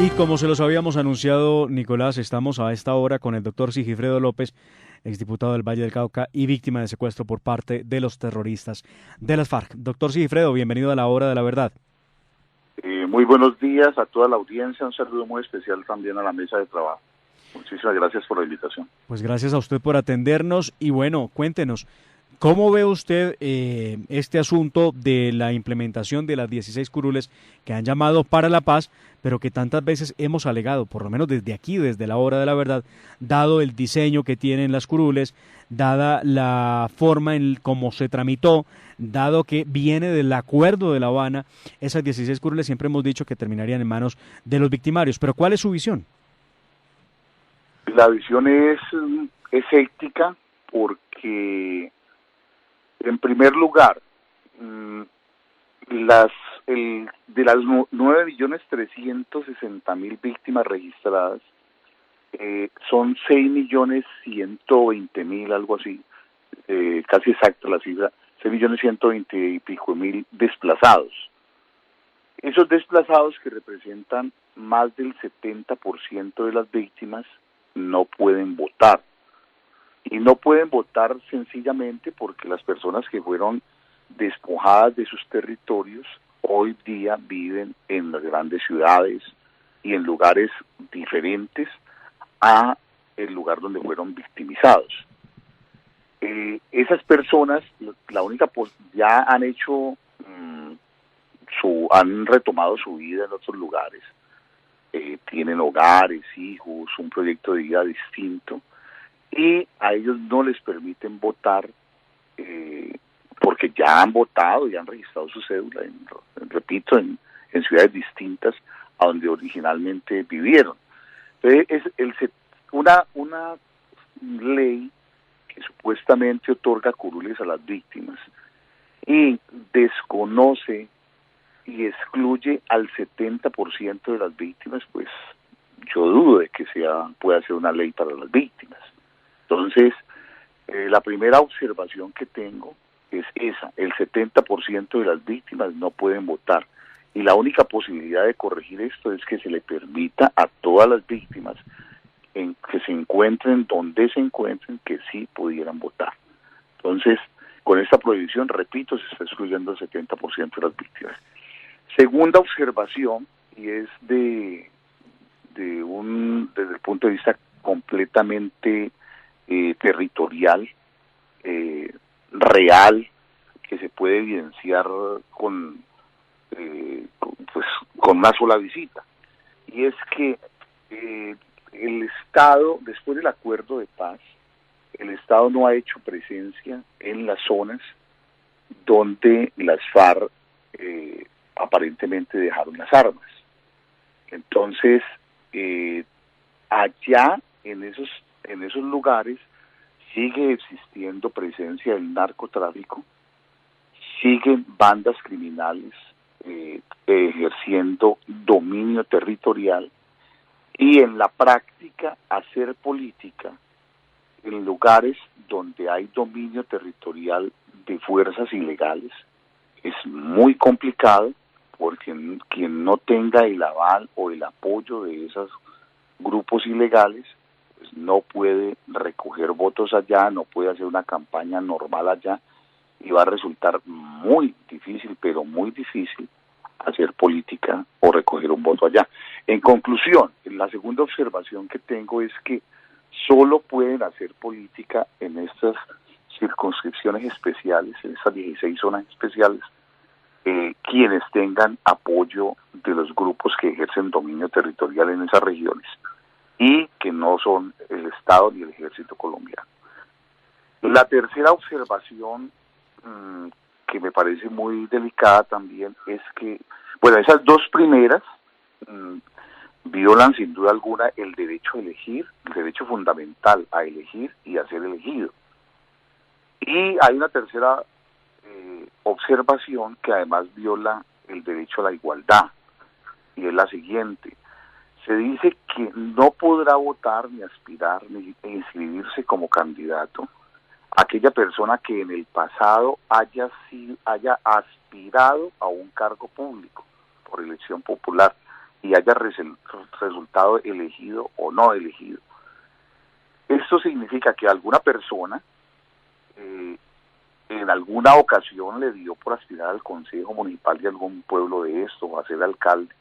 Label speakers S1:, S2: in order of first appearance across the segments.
S1: Y como se los habíamos anunciado, Nicolás, estamos a esta hora con el doctor Sigifredo López, exdiputado del Valle del Cauca y víctima de secuestro por parte de los terroristas de las FARC. Doctor Sigifredo, bienvenido a la Hora de la Verdad.
S2: Muy buenos días a toda la audiencia, un saludo muy especial también a la mesa de trabajo. Muchísimas gracias por la invitación.
S1: Pues gracias a usted por atendernos y bueno, cuéntenos, ¿cómo ve usted este asunto de la implementación de las 16 curules que han llamado para la paz, pero que tantas veces hemos alegado, por lo menos desde aquí, desde la Hora de la Verdad, dado el diseño que tienen las curules, dada la forma en cómo se tramitó, dado que viene del acuerdo de La Habana, esas 16 curules siempre hemos dicho que terminarían en manos de los victimarios, pero ¿cuál es su visión?
S2: La visión es ética porque, en primer lugar, de las 9.360.000 víctimas registradas, son 6.120.000, algo así, casi exacta la cifra, 6.120.000 y pico mil desplazados. Esos desplazados, que representan más del 70% de las víctimas, no pueden votar. Y no pueden votar sencillamente porque las personas que fueron despojadas de sus territorios hoy día viven en las grandes ciudades y en lugares diferentes a el lugar donde fueron victimizados. Esas personas, la única ya han hecho han retomado su vida en otros lugares, tienen hogares, hijos, un proyecto de vida distinto, y a ellos no les permiten votar porque ya han votado, ya han registrado su cédula, repito, en ciudades distintas a donde originalmente vivieron. Entonces es una ley que supuestamente otorga curules a las víctimas y desconoce y excluye al 70% de las víctimas, pues yo dudo de que pueda ser una ley para las víctimas. Entonces, la primera observación que tengo es esa: el 70% de las víctimas no pueden votar, y la única posibilidad de corregir esto es que se le permita a todas las víctimas que se encuentren donde se encuentren, que sí pudieran votar. Entonces, con esta prohibición, repito, se está excluyendo el 70% de las víctimas. Segunda observación, y es desde el punto de vista completamente territorial, real, que se puede evidenciar con una sola visita, y es que el Estado, después del acuerdo de paz, el Estado no ha hecho presencia en las zonas donde las FARC aparentemente dejaron las armas. Entonces, allá en esos lugares sigue existiendo presencia del narcotráfico, siguen bandas criminales ejerciendo dominio territorial, y en la práctica hacer política en lugares donde hay dominio territorial de fuerzas ilegales es muy complicado, porque quien no tenga el aval o el apoyo de esos grupos ilegales, pues no puede recoger votos allá, no puede hacer una campaña normal allá, y va a resultar muy difícil, pero muy difícil, hacer política o recoger un voto allá. En conclusión, la segunda observación que tengo es que solo pueden hacer política en estas circunscripciones especiales, en estas 16 zonas especiales, quienes tengan apoyo de los grupos que ejercen dominio territorial en esas regiones y que no son el Estado ni el Ejército colombiano. La tercera observación, que me parece muy delicada también, es que, bueno, esas dos primeras violan sin duda alguna el derecho a elegir, el derecho fundamental a elegir y a ser elegido. Y hay una tercera observación que además viola el derecho a la igualdad, y es la siguiente: se dice que no podrá votar, ni aspirar, ni inscribirse como candidato aquella persona que en el pasado haya aspirado a un cargo público por elección popular, y haya resultado elegido o no elegido. Esto significa que alguna persona en alguna ocasión le dio por aspirar al consejo municipal de algún pueblo de esto o a ser alcalde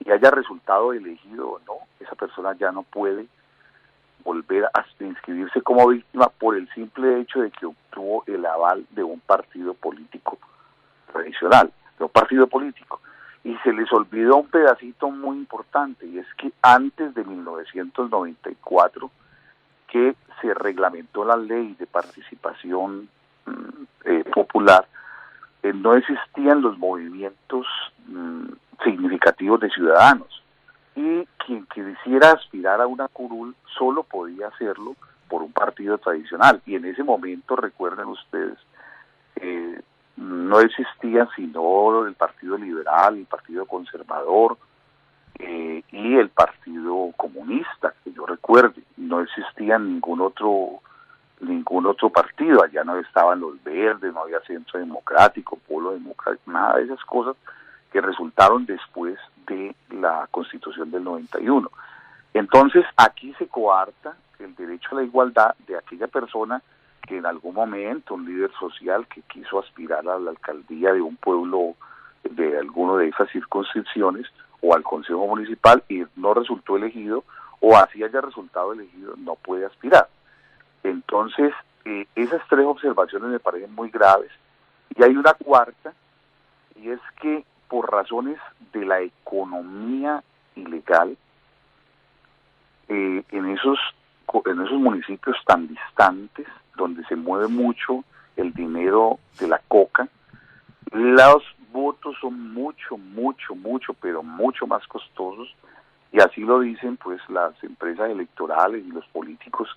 S2: y haya resultado elegido o no, esa persona ya no puede volver a inscribirse como víctima por el simple hecho de que obtuvo el aval de un partido político tradicional, de un partido político. Y se les olvidó un pedacito muy importante, y es que antes de 1994, que se reglamentó la ley de participación popular, no existían los movimientos significativos de ciudadanos, y quien quisiera aspirar a una curul solo podía hacerlo por un partido tradicional, y en ese momento, recuerden ustedes, no existía sino el Partido Liberal, el Partido Conservador y el Partido Comunista, que yo recuerde. No existía ningún otro partido. Allá no estaban los Verdes, no había Centro Democrático, Polo Democrático, nada de esas cosas que resultaron después de la Constitución del 91. Entonces, aquí se coarta el derecho a la igualdad de aquella persona que en algún momento, un líder social que quiso aspirar a la alcaldía de un pueblo de alguno de esas circunscripciones o al consejo municipal y no resultó elegido, o así haya resultado elegido, no puede aspirar. Entonces, esas tres observaciones me parecen muy graves. Y hay una cuarta, y es que por razones de la economía ilegal, en esos municipios tan distantes, donde se mueve mucho el dinero de la coca, los votos son mucho, pero mucho más costosos, y así lo dicen pues las empresas electorales y los políticos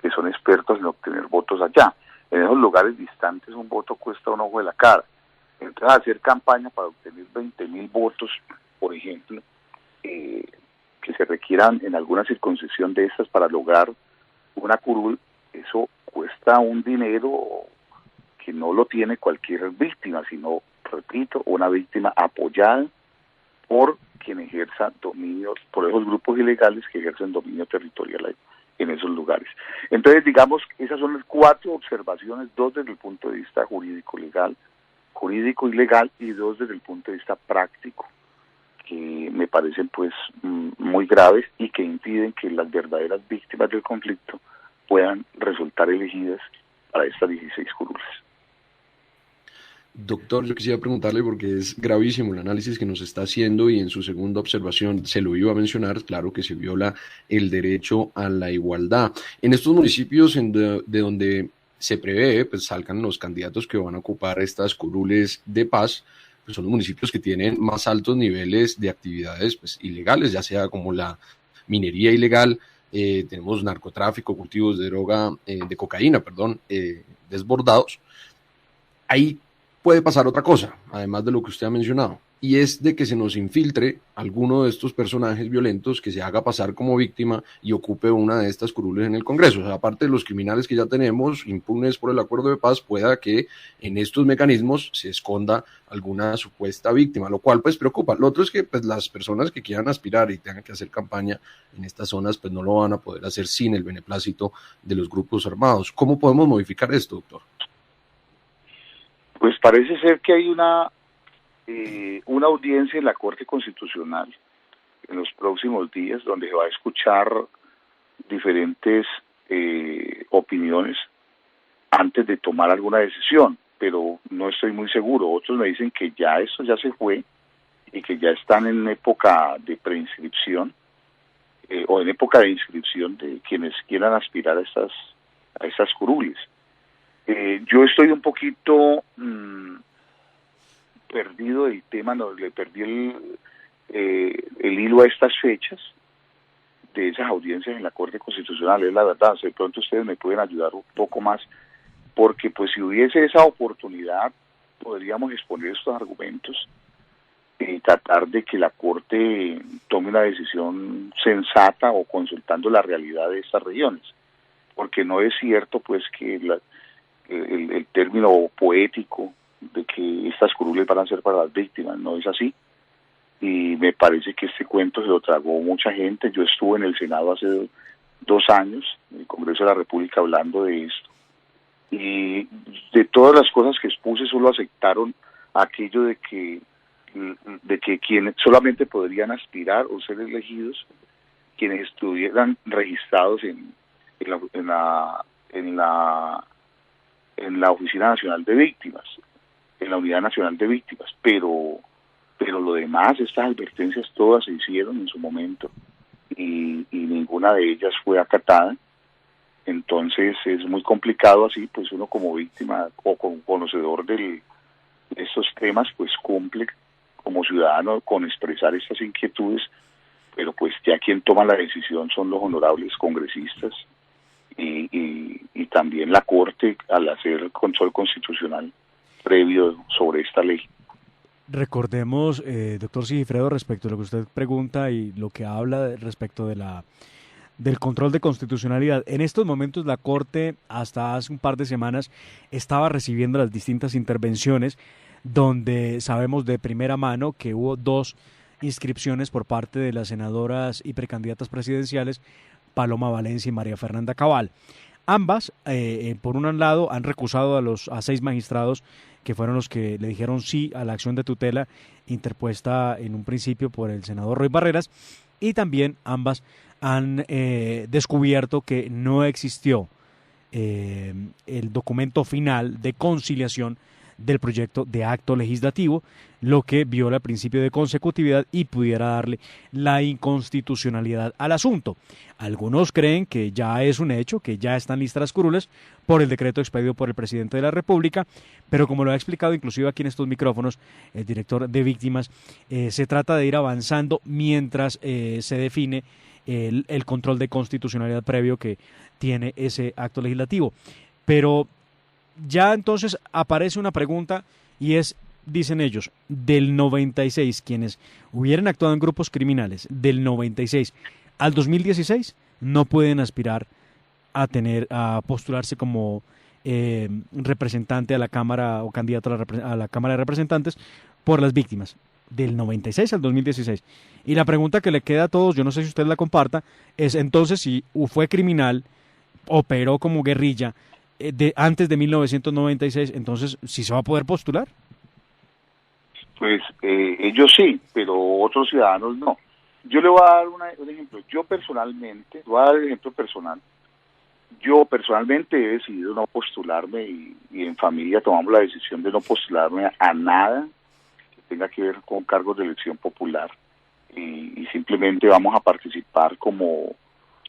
S2: que son expertos en obtener votos allá. En esos lugares distantes un voto cuesta un ojo de la cara. Entonces, hacer campaña para obtener 20.000 votos, por ejemplo, que se requieran en alguna circunscripción de estas para lograr una curul, eso cuesta un dinero que no lo tiene cualquier víctima, sino, repito, una víctima apoyada por quien ejerza dominio, por esos grupos ilegales que ejercen dominio territorial en esos lugares. Entonces, digamos, esas son las 4 observaciones, 2 desde el punto de vista jurídico y legal, y 2 desde el punto de vista práctico, que me parecen pues muy graves y que impiden que las verdaderas víctimas del conflicto puedan resultar elegidas para estas 16 curules.
S3: Doctor, yo quisiera preguntarle, porque es gravísimo el análisis que nos está haciendo, y en su segunda observación se lo iba a mencionar, claro que se viola el derecho a la igualdad. En estos municipios de donde se prevé pues salgan los candidatos que van a ocupar estas curules de paz, pues son los municipios que tienen más altos niveles de actividades pues ilegales, ya sea como la minería ilegal, tenemos narcotráfico, cultivos de droga, de cocaína, desbordados. Ahí puede pasar otra cosa, además de lo que usted ha mencionado, y es de que se nos infiltre alguno de estos personajes violentos que se haga pasar como víctima y ocupe una de estas curules en el Congreso. O sea, aparte de los criminales que ya tenemos impunes por el acuerdo de paz, pueda que en estos mecanismos se esconda alguna supuesta víctima, lo cual pues preocupa. Lo otro es que pues las personas que quieran aspirar y tengan que hacer campaña en estas zonas pues no lo van a poder hacer sin el beneplácito de los grupos armados. ¿Cómo podemos modificar esto, doctor?
S2: Pues parece ser que hay una audiencia en la Corte Constitucional en los próximos días donde se va a escuchar diferentes opiniones antes de tomar alguna decisión, pero no estoy muy seguro. Otros me dicen que ya eso ya se fue y que ya están en época de preinscripción o en época de inscripción de quienes quieran aspirar a estas curules. Yo estoy un poquito perdido del tema, le perdí el hilo a estas fechas de esas audiencias en la Corte Constitucional, es la verdad. De pronto ustedes me pueden ayudar un poco más, porque pues si hubiese esa oportunidad podríamos exponer estos argumentos y tratar de que la Corte tome una decisión sensata o consultando la realidad de estas regiones, porque no es cierto pues que el término poético de que estas curules van a ser para las víctimas, no es así. y me parece que este cuento se lo tragó mucha gente. Yo estuve en el Senado hace 2 años, en el Congreso de la República, hablando de esto, y de todas las cosas que expuse solo aceptaron aquello de que quienes solamente podrían aspirar o ser elegidos quienes estuvieran registrados en la Oficina Nacional de Víctimas, en la Unidad Nacional de Víctimas, pero lo demás, estas advertencias todas se hicieron en su momento y ninguna de ellas fue acatada. Entonces es muy complicado así, pues uno como víctima o como conocedor de estos temas, pues cumple como ciudadano con expresar estas inquietudes, pero pues ya quien toma la decisión son los honorables congresistas y también la Corte al hacer el control constitucional previo sobre esta ley.
S1: Recordemos, doctor Sigifredo, respecto a lo que usted pregunta y lo que habla respecto del control de constitucionalidad. En estos momentos la Corte, hasta hace un par de semanas, estaba recibiendo las distintas intervenciones donde sabemos de primera mano que hubo 2 inscripciones por parte de las senadoras y precandidatas presidenciales Paloma Valencia y María Fernanda Cabal. Ambas, por un lado, han recusado a 6 magistrados que fueron los que le dijeron sí a la acción de tutela interpuesta en un principio por el senador Roy Barreras, y también ambas han descubierto que no existió el documento final de conciliación del proyecto de acto legislativo, lo que viola el principio de consecutividad y pudiera darle la inconstitucionalidad al asunto. Algunos creen que ya es un hecho, que ya están listas las curules por el decreto expedido por el presidente de la República, pero como lo ha explicado inclusive aquí en estos micrófonos el director de Víctimas, se trata de ir avanzando mientras se define el control de constitucionalidad previo que tiene ese acto legislativo. Pero ya entonces aparece una pregunta y es, dicen ellos, del 96, quienes hubieran actuado en grupos criminales, del 96 al 2016, no pueden aspirar a postularse como representante a la Cámara o candidato a la Cámara de Representantes por las víctimas, del 96 al 2016. Y la pregunta que le queda a todos, yo no sé si usted la comparta, es entonces si fue criminal, operó como guerrilla, antes de 1996, entonces, ¿sí se va a poder postular?
S2: Pues ellos sí, pero otros ciudadanos no. Yo le voy a dar un ejemplo. Yo personalmente, voy a dar el ejemplo personal. Yo personalmente he decidido no postularme y en familia tomamos la decisión de no postularme a nada que tenga que ver con cargos de elección popular y simplemente vamos a participar como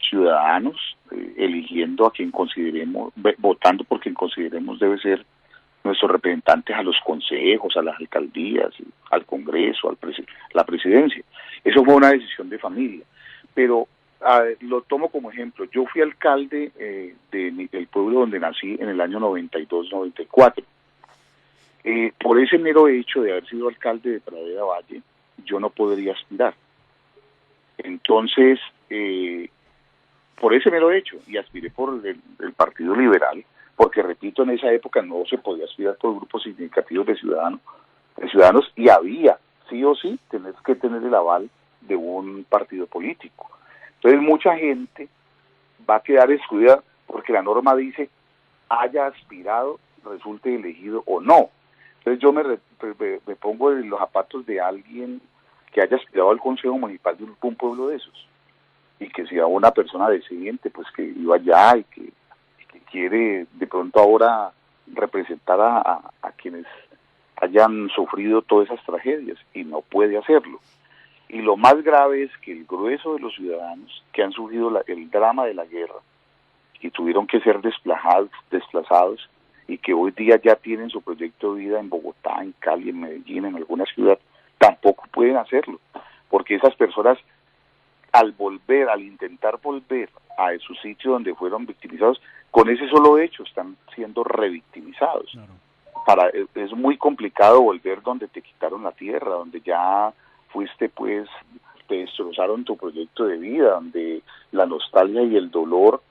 S2: ciudadanos, eligiendo a quien consideremos, votando por quien consideremos debe ser nuestros representantes a los consejos, a las alcaldías, al Congreso, la presidencia. Eso fue una decisión de familia, pero lo tomo como ejemplo. Yo fui alcalde del pueblo donde nací en el año 92-94. Por ese mero hecho de haber sido alcalde de Pradera Valle, yo no podría aspirar. Entonces, por ese mero hecho, y aspiré por el Partido Liberal, porque repito, en esa época no se podía aspirar por grupos significativos de ciudadanos, y había, sí o sí, tener que tener el aval de un partido político. Entonces mucha gente va a quedar excluida porque la norma dice haya aspirado, resulte elegido o no. Entonces yo me pongo en los zapatos de alguien que haya aspirado al Consejo Municipal de un pueblo de esos, y que sea una persona decente, pues que iba allá y que quiere de pronto ahora representar a quienes hayan sufrido todas esas tragedias, y no puede hacerlo. Y lo más grave es que el grueso de los ciudadanos que han sufrido el drama de la guerra y tuvieron que ser desplazados y que hoy día ya tienen su proyecto de vida en Bogotá, en Cali, en Medellín, en alguna ciudad, tampoco pueden hacerlo, porque esas personas al intentar volver a su sitio donde fueron victimizados, con ese solo hecho están siendo revictimizados. Claro. Es muy complicado volver donde te quitaron la tierra, donde ya fuiste, pues, te destrozaron tu proyecto de vida, donde la nostalgia y el dolor.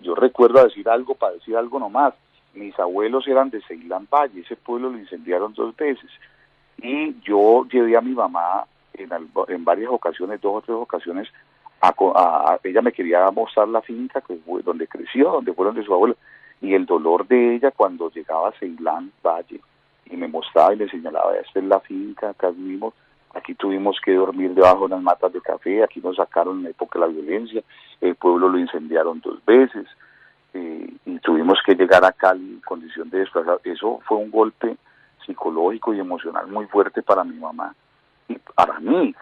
S2: Yo recuerdo decir algo nomás, mis abuelos eran de Ceilán Valle, ese pueblo lo incendiaron 2 veces, y yo llevé a mi mamá en varias ocasiones, 2 o 3 ocasiones, ella me quería mostrar la finca que fue donde creció, donde fueron de su abuelo, y el dolor de ella cuando llegaba a Ceilán Valle y me mostraba y me señalaba, esta es la finca, acá vivimos, aquí tuvimos que dormir debajo de unas matas de café, aquí nos sacaron en la época de la violencia, el pueblo lo incendiaron 2 veces, y tuvimos que llegar a Cali en condición de desplazado. Eso fue un golpe psicológico y emocional muy fuerte para mi mamá y para mí,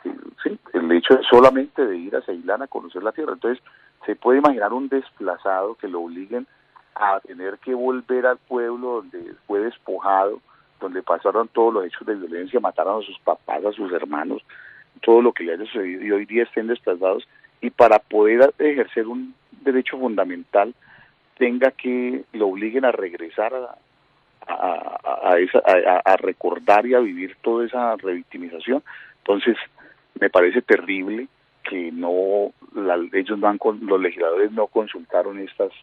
S2: sí, el hecho solamente de ir a Ceilán a conocer la tierra. Entonces se puede imaginar un desplazado que lo obliguen a tener que volver al pueblo donde fue despojado, donde pasaron todos los hechos de violencia, mataron a sus papás, a sus hermanos, todo lo que le haya sucedido, y hoy día estén desplazados, y para poder ejercer un derecho fundamental tenga que lo obliguen a regresar a recordar y a vivir toda esa revictimización. Entonces me parece terrible que ellos los legisladores no consultaron estas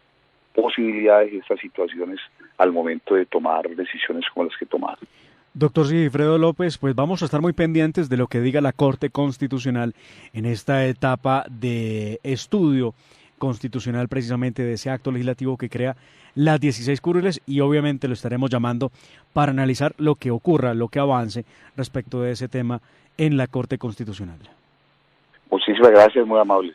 S2: posibilidades, estas situaciones al momento de tomar decisiones como las que tomaron.
S1: Doctor Sigifredo López, pues vamos a estar muy pendientes de lo que diga la Corte Constitucional en esta etapa de estudio constitucional precisamente de ese acto legislativo que crea las 16 curules, y obviamente lo estaremos llamando para analizar lo que ocurra, lo que avance respecto de ese tema en la Corte Constitucional.
S2: Muchísimas gracias, muy amables.